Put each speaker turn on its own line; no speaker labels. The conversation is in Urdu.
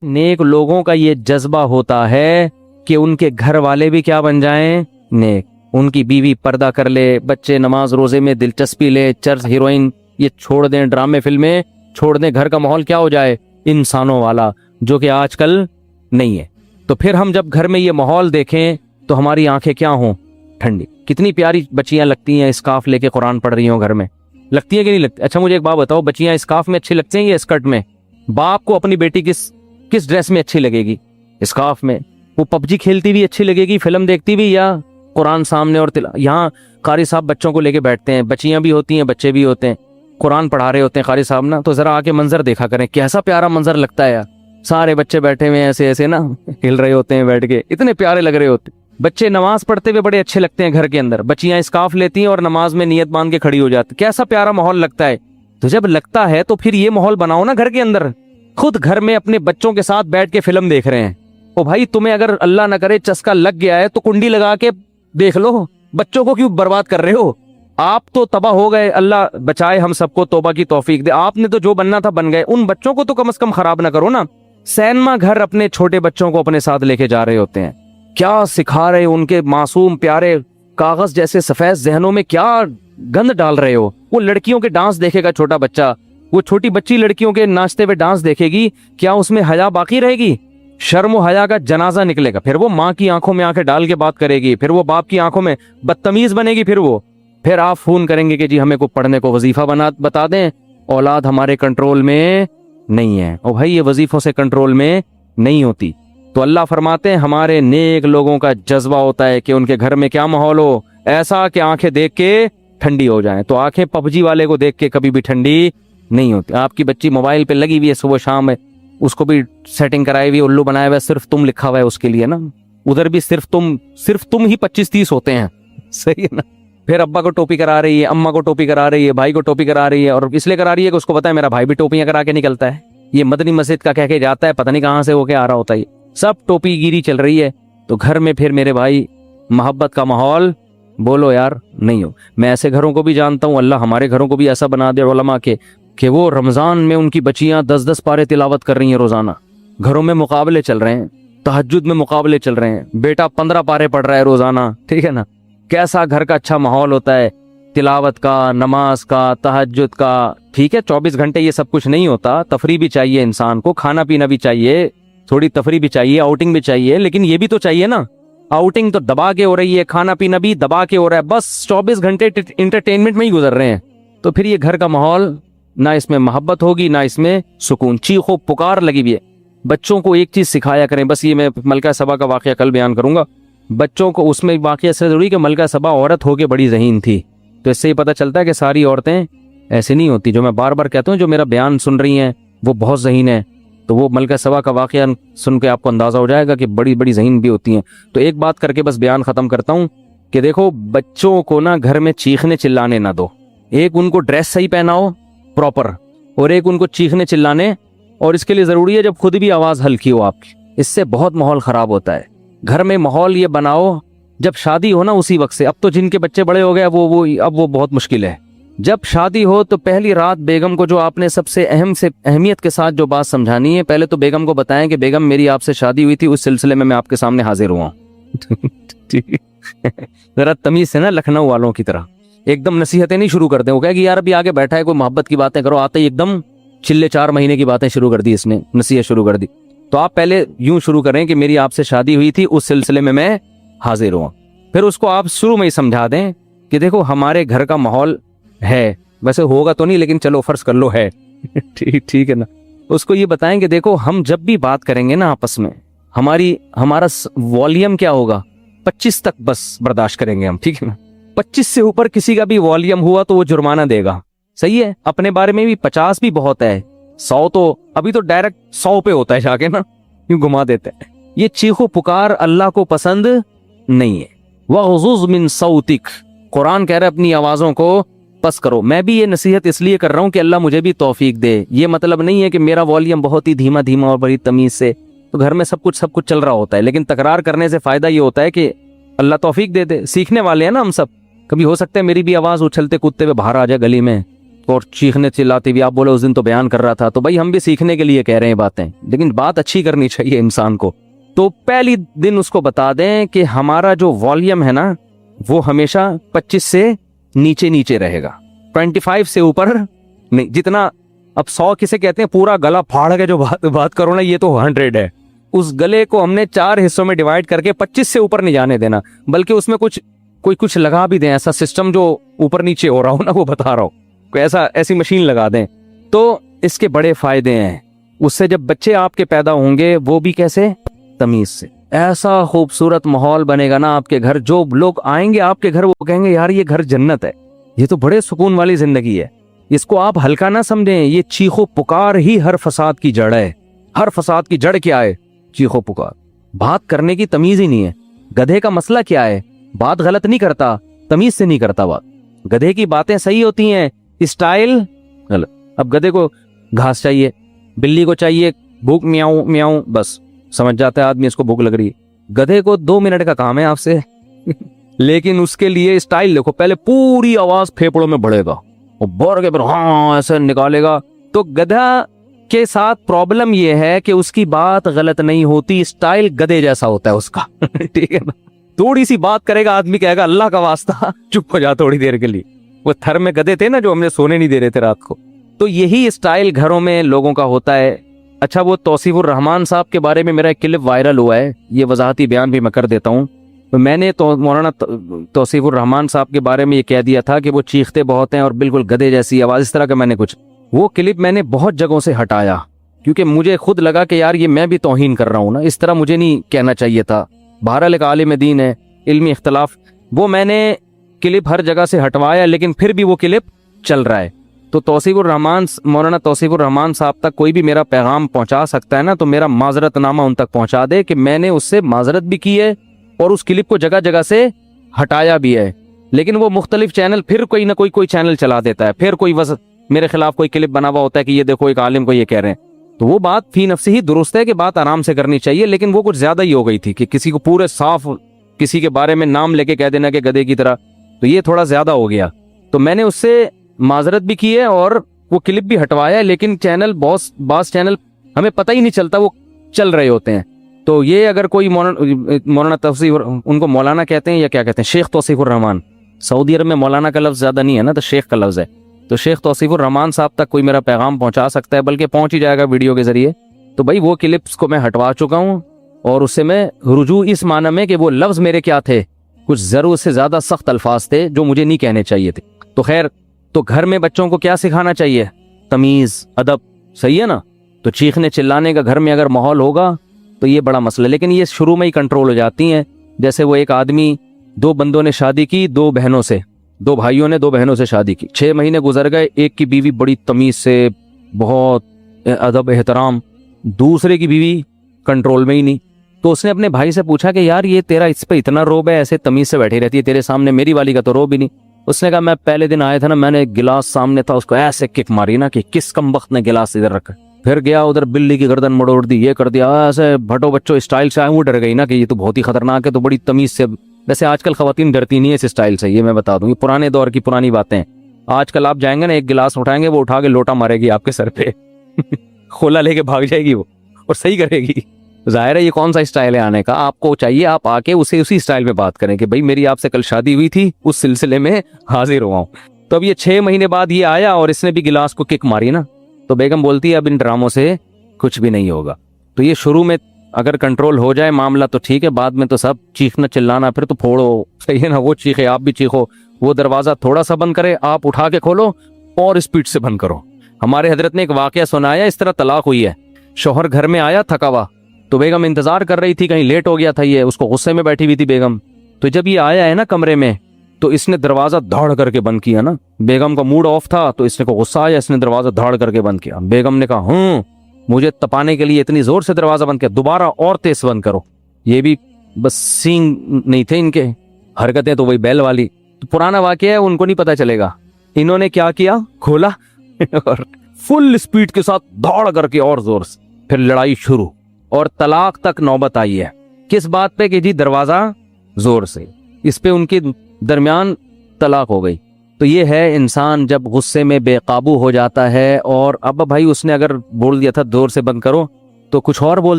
نیک لوگوں کا یہ جذبہ ہوتا ہے کہ ان کے گھر والے بھی کیا بن جائیں؟ نیک. ان کی بیوی پردہ کر لے, بچے نماز روزے میں دلچسپی لے, چرچ ہیروئن یہ چھوڑ دیں, ڈرامے فلمیں چھوڑ دیں, گھر کا ماحول کیا ہو جائے؟ انسانوں والا, جو کہ آج کل نہیں ہے. تو پھر ہم جب گھر میں یہ ماحول دیکھیں تو ہماری آنکھیں کیا ہوں؟ ٹھنڈی. کتنی پیاری بچیاں لگتی ہیں اسکارف لے کے قرآن پڑھ رہی ہوں گھر میں, لگتی ہیں کہ نہیں لگتی؟ اچھا مجھے ایک بات بتاؤ, بچیاں اسکارف میں اچھی لگتی ہیں یا اسکرٹ میں؟ باپ کو اپنی بیٹی کس ڈریس میں اچھی لگے گی؟ اسکارف میں. وہ پب جی کھیلتی بھی اچھی لگے گی, فلم دیکھتی بھی, یا قرآن سامنے اور یہاں قاری صاحب بچوں کو لے کے بیٹھتے ہیں, بچیاں بھی ہوتی ہیں بچے بھی ہوتے ہیں, قرآن پڑھا رہے ہوتے ہیں قاری صاحب نا, تو ذرا آ کے منظر دیکھا کریں, کیسا پیارا منظر لگتا ہے یار. سارے بچے بیٹھے ہوئے ایسے ایسے نا ہل رہے ہوتے ہیں بیٹھ کے, اتنے پیارے لگ رہے ہوتے. بچے نماز پڑھتے ہوئے بڑے اچھے لگتے ہیں گھر کے اندر, بچیاں اسکارف لیتی ہیں اور نماز میں نیت باندھ کے کھڑی ہو جاتی, کیسا پیارا ماحول لگتا ہے. تو جب لگتا ہے تو پھر یہ ماحول بناؤ نا گھر کے اندر. خود گھر میں اپنے بچوں کے ساتھ بیٹھ کے فلم دیکھ رہے ہیں, او بھائی تمہیں اگر اللہ نہ کرے چسکا لگ گیا ہے تو کنڈی لگا کے دیکھ لو, بچوں کو کیوں برباد کر رہے ہو؟ آپ تو تباہ ہو گئے, اللہ بچائے ہم سب کو, توبہ کی توفیق دے. آپ نے تو جو بننا تھا بن گئے, ان بچوں کو تو کم از کم خراب نہ کرو نا. سینما گھر اپنے چھوٹے بچوں کو اپنے ساتھ لے کے جا رہے ہوتے ہیں, کیا سکھا رہے ان کے معصوم پیارے کاغذ جیسے سفید ذہنوں میں, کیا گند ڈال رہے ہو. وہ لڑکیوں کے ڈانس دیکھے گا چھوٹا بچہ, وہ چھوٹی بچی لڑکیوں کے ناچتے ہوئے ڈانس دیکھے گی, کیا اس میں حیا باقی رہے گی؟ شرم و حیا کا جنازہ نکلے گا. پھر وہ ماں کی آنکھوں میں آنکھیں ڈال کے بات کرے گی, پھر وہ باپ کی آنکھوں میں بدتمیز بنے گی, پھر آپ فون کریں گے کہ جی ہمیں کو پڑھنے کو وظیفہ بتا دیں. اولاد ہمارے کنٹرول میں نہیں ہے, اور بھائی یہ وظیفوں سے کنٹرول میں نہیں ہوتی. تو اللہ فرماتے ہیں ہمارے نیک لوگوں کا جذبہ ہوتا ہے کہ ان کے گھر میں کیا ماحول ہو, ایسا کہ آنکھیں دیکھ کے ٹھنڈی ہو جائیں. تو آنکھیں پب جی والے کو دیکھ کے کبھی بھی ٹھنڈی نہیں ہوتی. آپ کی بچی موبائل پہ لگی ہوئی ہے صبح شام, ہے اس کو بھی سیٹنگ کرائی ہوئی, الو بنایا ہوا ہے, صرف تم لکھا ہوا ہے اس کے لیے نا, ادھر بھی صرف تم ہی 25-30 ہوتے ہیں, صحیح ہے نا. پھر ابا کو ٹوپی کرا رہی ہے, اماں کو ٹوپی کرا رہی ہے, بھائی کو ٹوپی کرا رہی ہے, اور اس لیے کرا رہی ہے کہ اس کو پتا ہے میرا بھائی بھی ٹوپیاں کرا کے نکلتا ہے, یہ مدنی مسجد کا کہہ کے جاتا ہے, پتہ نہیں کہاں سے ہو کے آ رہا ہوتا ہے, سب ٹوپی گیری چل رہی ہے. تو گھر میں پھر میرے بھائی محبت کا ماحول بولو یار نہیں ہو. میں ایسے گھروں کو بھی جانتا ہوں, اللہ ہمارے گھروں کو بھی ایسا بنا دے علماء کے کہ وہ رمضان میں ان کی بچیاں 10-10 پارے تلاوت کر رہی ہیں روزانہ, گھروں میں مقابلے چل رہے ہیں, تہجد میں مقابلے چل رہے ہیں, بیٹا 15 پارے پڑھ رہا ہے روزانہ, ٹھیک ہے نا. کیسا گھر کا اچھا ماحول ہوتا ہے, تلاوت کا, نماز کا, تہجد کا. ٹھیک ہے 24 گھنٹے یہ سب کچھ نہیں ہوتا, تفریح بھی چاہیے انسان کو, کھانا پینا بھی چاہیے, تھوڑی تفریح بھی چاہیے, آؤٹنگ بھی چاہیے, لیکن یہ بھی تو چاہیے نا. آؤٹنگ تو دبا کے ہو رہی ہے, کھانا پینا بھی دبا کے ہو رہا ہے, بس 24 گھنٹے انٹرٹینمنٹ میں ہی گزر رہے ہیں. تو پھر یہ گھر کا ماحول نہ اس میں محبت ہوگی نہ اس میں سکون. چیخو پکار لگی بھی ہے. بچوں کو ایک چیز سکھایا کریں, بس یہ میں ملکہ سبا کا واقعہ کل بیان کروں گا. بچوں کو اس میں واقعہ سے ضروری کہ ملکہ سبا عورت ہو کے بڑی ذہین تھی, تو اس سے یہ پتہ چلتا ہے کہ ساری عورتیں ایسے نہیں ہوتی. جو میں بار بار کہتا ہوں, جو میرا بیان سن رہی ہیں وہ بہت ذہین ہے, تو وہ ملکہ سبا کا واقعہ سن کے آپ کو اندازہ ہو جائے گا کہ بڑی بڑی ذہین بھی ہوتی ہیں. تو ایک بات کر کے بس بیان ختم کرتا ہوں کہ دیکھو بچوں کو نا گھر میں چیخنے چلانے نہ دو. ایک ان کو ڈریس صحیح پہناؤ پراپر, اور ایک ان کو چیخنے چلانے, اور اس کے لیے ضروری ہے جب خود بھی آواز ہلکی ہو آپ کی, اس سے بہت ماحول خراب ہوتا ہے. گھر میں ماحول یہ بناؤ جب شادی ہو نا اسی وقت سے. اب تو جن کے بچے بڑے ہو گئے اب وہ بہت مشکل ہے. جب شادی ہو تو پہلی رات بیگم کو جو آپ نے سب سے اہمیت کے ساتھ جو بات سمجھانی ہے, پہلے تو بیگم کو بتائیں کہ بیگم میری آپ سے شادی ہوئی تھی, اس سلسلے میں آپ کے سامنے حاضر ہوا ہوں. ذرا تمیز سے نا لکھنؤ والوں کی طرح ایک دم نصیحتیں نہیں شروع کرتے. وہ کہے کہ یار ابھی آگے بیٹھا ہے, کوئی محبت کی باتیں کرو, آتے ہی ایک دم چلے 4 مہینے کی باتیں شروع کر دی, اس نے نصیحت شروع کر دی. تو آپ پہلے یوں شروع کریں کہ میری آپ سے شادی ہوئی تھی, اس سلسلے میں حاضر ہوں. پھر اس کو آپ شروع میں ہی سمجھا دیں کہ دیکھو ہمارے گھر کا ماحول ہے, ویسے ہوگا تو نہیں لیکن چلو فرض کر لو ہے. ٹھیک ہے نا. اس کو یہ بتائیں کہ دیکھو ہم جب بھی بات کریں گے نا آپس میں, ہمارا والیوم کیا ہوگا, 25 تک بس برداشت کریں گے ہم, ٹھیک ہے نا. 25 سے اوپر کسی کا بھی والیوم ہوا تو وہ جرمانہ دے گا, صحیح ہے. اپنے بارے میں بھی 50 بھی بہت ہے, 100 تو ابھی تو ڈائریکٹ 100 پہ ہوتا ہے جا کے نا, یوں گھما دیتے ہیں. یہ چیخو پکار اللہ کو پسند نہیں ہے. وَغْضُضْ مِن صَوْتِكَ, قرآن کہہ رہا ہے اپنی آوازوں کو پس کرو. میں بھی یہ نصیحت اس لیے کر رہا ہوں کہ اللہ مجھے بھی توفیق دے. یہ مطلب نہیں ہے کہ میرا والیوم بہت ہی دھیما اور بڑی تمیز سے, تو گھر میں سب کچھ چل رہا ہوتا ہے, لیکن تکرار کرنے سے فائدہ یہ ہوتا ہے کہ اللہ توفیق دے دے. سیکھنے والے ہیں نا ہم سب, کبھی ہو سکتا ہے میری بھی آواز اچھلتے کودتے ہوئے باہر آ جائے گلی میں, اور چیخنے چلاتے بھی. آپ بولے اس دن تو بیان کر رہا تھا, تو بھائی ہم بھی سیکھنے کے لیے کہہ رہے ہیں باتیں, لیکن بات اچھی کرنی چاہیے انسان کو. تو پہلی دن اس کو بتا دیں کہ ہمارا جو والیوم ہے نا وہ ہمیشہ 25 سے نیچے رہے گا, 25 سے اوپر نہیں. جتنا اب 100 کسے کہتے ہیں پورا گلا پھاڑ کے جو بات کرو نا, یہ تو 100 ہے. اس گلے کو ہم نے 4 حصوں میں ڈیوائڈ کر کے 25 سے اوپر نہیں جانے دینا, بلکہ اس میں کچھ لگا بھی دیں, ایسا سسٹم جو اوپر نیچے ہو رہا ہو نا, وہ بتا رہا ہو, کوئی ایسی مشین لگا دیں. تو اس کے بڑے فائدے ہیں. اس سے جب بچے آپ کے پیدا ہوں گے وہ بھی کیسے, تمیز سے. ایسا خوبصورت ماحول بنے گا نا آپ کے گھر, جو لوگ آئیں گے آپ کے گھر وہ کہیں گے یار یہ گھر جنت ہے, یہ تو بڑے سکون والی زندگی ہے. اس کو آپ ہلکا نہ سمجھیں, یہ چیخو پکار ہی ہر فساد کی جڑ ہے. ہر فساد کی جڑ کیا ہے, چیخو پکار. بات کرنے کی تمیز ہی نہیں ہے. گدھے کا مسئلہ کیا ہے, بات غلط نہیں کرتا, تمیز سے نہیں کرتا بات. گدھے کی باتیں صحیح ہوتی ہیں, اسٹائل غلط. اب گدھے کو گھاس چاہیے, بلی کو چاہیے بھوک, میاؤں میاؤں, بس سمجھ جاتا ہے آدمی اس کو بھوک لگ رہی ہے. گدھے کو 2 منٹ کا کام ہے آپ سے لیکن اس کے لیے اسٹائل دیکھو, پہلے پوری آواز پھیپڑوں میں بڑھے گا اور بڑھ کے پھر ہاں ایسے نکالے گا. تو گدھا کے ساتھ پرابلم یہ ہے کہ اس کی بات غلط نہیں ہوتی, اسٹائل گدھے جیسا ہوتا ہے اس کا ٹھیک ہے نا. تھوڑی سی بات کرے گا آدمی کہے گا اللہ کا واسطہ چپ ہو جا تھوڑی دیر کے لیے. وہ تھر میں گدھے تھے نا جو ہم نے سونے نہیں دے رہے تھے رات کو. تو یہی اسٹائل گھروں میں لوگوں کا ہوتا ہے. اچھا, وہ توصیف الرحمان صاحب کے بارے میں میرا ایک کلپ وائرل ہوا ہے, یہ وضاحتی بیان بھی میں کر دیتا ہوں. میں نے تو مولانا توصیف الرحمان صاحب کے بارے میں یہ کہہ دیا تھا کہ وہ چیختے بہت ہیں اور بالکل گدھے جیسی آواز, اس طرح کا میں نے کچھ. وہ کلپ میں نے بہت جگہوں سے ہٹایا کیونکہ مجھے خود لگا کہ یار یہ میں بھی توہین کر رہا ہوں نا, اس طرح مجھے نہیں کہنا چاہیے تھا. بہرحال ایک عالم دین ہے, علمی اختلاف, وہ میں نے کلپ ہر جگہ سے ہٹوایا لیکن پھر بھی وہ کلپ چل رہا ہے. تو توصیف الرحمان, مولانا توصیف الرحمان صاحب تک کوئی بھی میرا پیغام پہنچا سکتا ہے نا, تو میرا معذرت نامہ ان تک پہنچا دے کہ میں نے اس سے معذرت بھی کی ہے اور اس کلپ کو جگہ جگہ سے ہٹایا بھی ہے. لیکن وہ مختلف چینل پھر کوئی نہ کوئی چینل چلا دیتا ہے, پھر کوئی میرے خلاف کوئی کلپ بنا ہوا ہوتا ہے کہ یہ دیکھو ایک عالم کو یہ کہہ رہے ہیں. تو وہ بات فی نفسی ہی درست ہے کہ بات آرام سے کرنی چاہیے, لیکن وہ کچھ زیادہ ہی ہو گئی تھی کہ کسی کو پورے صاف کسی کے بارے میں نام لے کے کہہ دینا کہ گدھے کی طرح, تو یہ تھوڑا زیادہ ہو گیا. تو میں نے اس سے معذرت بھی کی ہے اور وہ کلپ بھی ہٹوایا, لیکن چینل بعض چینل ہمیں پتہ ہی نہیں چلتا وہ چل رہے ہوتے ہیں. تو یہ اگر کوئی مولانا توصیف, ان کو مولانا کہتے ہیں یا کیا کہتے ہیں, شیخ توصیف الرحمان, سعودی عرب میں مولانا کا لفظ زیادہ نہیں ہے نا, تو شیخ کا لفظ ہے. تو شیخ توصیف الرحمان صاحب تک کوئی میرا پیغام پہنچا سکتا ہے, بلکہ پہنچ ہی جائے گا ویڈیو کے ذریعے. تو بھائی وہ کلپس کو میں ہٹوا چکا ہوں اور اس سے میں رجوع اس معنی میں کہ وہ لفظ میرے کیا تھے, کچھ ضرورت سے زیادہ سخت الفاظ تھے جو مجھے نہیں کہنے چاہیے تھے. تو خیر, تو گھر میں بچوں کو کیا سکھانا چاہیے, تمیز, ادب, صحیح ہے نا. تو چیخنے چلانے کا گھر میں اگر ماحول ہوگا تو یہ بڑا مسئلہ, لیکن یہ شروع میں ہی کنٹرول ہو جاتی ہیں. جیسے وہ ایک آدمی, 2 بندوں نے شادی کی 2 بہنوں سے, 2 بھائیوں نے 2 بہنوں سے شادی کی, 6 مہینے گزر گئے, ایک کی بیوی بڑی تمیز سے, بہت ادب احترام, دوسرے کی بیوی کنٹرول میں ہی نہیں. تو اس نے اپنے بھائی سے پوچھا کہ یار یہ تیرا اس پہ اتنا روب ہے, ایسے تمیز سے بیٹھی رہتی ہے تیرے سامنے, میری والی کا تو روب ہی نہیں. اس نے کہا میں پہلے دن آیا تھا نا, میں نے گلاس سامنے تھا اس کو ایسے کک ماری نا کہ کس کم وقت نے گلاس ادھر رکھا, پھر گیا ادھر بلی کی گردن مڑوڑ دی, یہ کر دیا, ایسے بھٹو بچوں اسٹائل سے آئے. وہ ڈر گئی نا کہ یہ تو بہت ہی خطرناک ہے, تو بڑی تمیز سے. ویسے آج کل خواتین ڈرتی نہیں ہے اس اسٹائل سے, یہ میں بتا دوں, یہ پرانے دور کی پرانی باتیں ہیں. آج کل آپ جائیں گے نا, ایک گلاس اٹھائیں گے, وہ اٹھا کے لوٹا مارے گی آپ کے سر پہ کھولا لے کے بھاگ جائے گی وہ, اور صحیح کرے گی. ظاہر ہے یہ کون سا اسٹائل ہے آنے کا, آپ کو چاہیے آپ آ کے اسے اسی اسٹائل میں بات کریں کہ بھائی میری آپ سے کل شادی ہوئی تھی, اس سلسلے میں حاضر ہوا ہوں. تو اب یہ 6 مہینے بعد یہ آیا اور اس نے بھی گلاس کو کک ماری نا, تو بیگم بولتی ہے اب ان ڈراموں سے کچھ بھی نہیں ہوگا. تو یہ شروع میں اگر کنٹرول ہو جائے معاملہ تو ٹھیک ہے, بعد میں تو سب چیخنا چلانا پھر تو پھوڑو, صحیح ہے نا, وہ چیخے آپ بھی چیخو, وہ دروازہ تھوڑا سا بند کرے آپ اٹھا کے کھولو اور اسپیڈ سے بند کرو. ہمارے حضرت نے ایک واقعہ سنایا, اس طرح طلاق ہوئی ہے. شوہر گھر میں آیا تھکا ہوا, تو بیگم انتظار کر رہی تھی, کہیں لیٹ ہو گیا تھا یہ, اس کو غصے میں بیٹھی ہوئی تھی بیگم. تو جب یہ آیا ہے نا کمرے میں, تو اس نے دروازہ دھاڑ کر کے بند کیا نا. بیگم کا موڈ آف تھا تو اس نے کو غصہ آیا, اس نے دروازہ دھاڑ کر کے بند کیا. بیگم نے کہا مجھے تپانے کے لیے اتنی زور سے دروازہ بند کیا, دوبارہ اور تیز بند کرو. یہ بھی بس سینگ نہیں تھے ان کے, حرکتیں تو وہی بیل والی. تو پرانا واقعہ ہے, ان کو نہیں پتا چلے گا. انہوں نے کیا کیا, کھولا اور فل اسپیڈ کے ساتھ دھاڑ کر کے اور زور سے, پھر لڑائی شروع اور طلاق تک نوبت آئی ہے. کس بات پہ کہ جی دروازہ زور سے, اس پہ ان کے درمیان طلاق ہو گئی. تو یہ ہے انسان جب غصے میں بے قابو ہو جاتا ہے، اور اب بھائی اس نے اگر بول دیا تھا زور سے بند کرو تو کچھ اور بول